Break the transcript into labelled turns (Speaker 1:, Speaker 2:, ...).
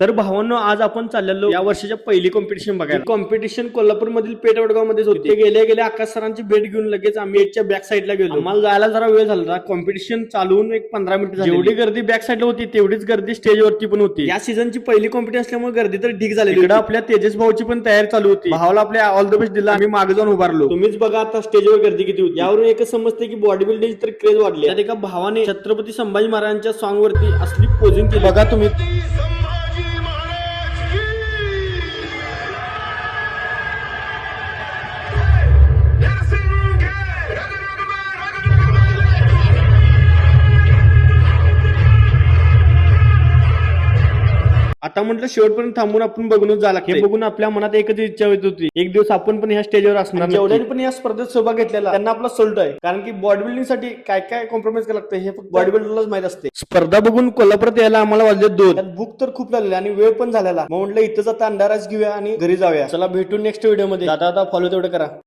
Speaker 1: तर भावांनो, आज आपण चाललेलो या वर्षाच्या पहिली कॉम्पिटिशन बघायला. कॉम्पिटिशन कोल्हापूर मधील पेठ वडगाव मध्येच होते. गेल्या गेल्या आकाश सरांची भेट घेऊन लगेच आम्ही पेठच्या बॅक साईडला गेलो. आम्हाला जायला जरा वेळ झाला. कॉम्पिटिशन चालवून एक 15 मिनिट जेवढी गर्दी बॅक साईडला होती तेवढीच गर्दी स्टेजवरती पण होती. या सीझनची पहिली कॉम्पिटिशन असल्यामुळे गर्दी तर ठीक झाली. इकडे आपल्या तेजस भाऊची पण तयारी चालू होती. भावाला आपल्या ऑल द बेस्ट दिला. आम्ही मागे जाऊन उभारलो. तुम्हीच बघा आता स्टेजवर गर्दी किती होती. यावरून एकच समजते की बॉडी बिल्डिंग तर क्रेज वाढली. त्यात एका भावाने छत्रपती संभाजी महाराजांच्या सॉंग वरती असली पोजिंग केली बघा तुम्ही. आता म्हटलं शेवटपर्यंत थांबून आपण बघूनच झाला. हे बघून आपल्या मनात एकच इच्छा होत होती, एक दिवस आपण पण ह्या स्टेजवर असणार. जेवढ्यांनी पण या स्पर्धेत सहभाग घेतलेला त्यांना आपला सोल्ट आहे. कारण की बॉडी बिल्डिंग साठी काय काय कॉम्प्रोमाइज करायला लागतं हे फक्त बॉडी बिल्डरलाच माहित असते. स्पर्धा बघून कोल्हापुरात यायला आम्हाला वाजले 2. त्यात भूक तर खूप लागली आणि वेळ पण झालेला. मग म्हटलं इथंच आता अंडाराच घेऊया आणि घरी जाऊया. चला भेटू नेक्स्ट व्हिडिओ मध्ये. आता फॉलो तेवढं करा.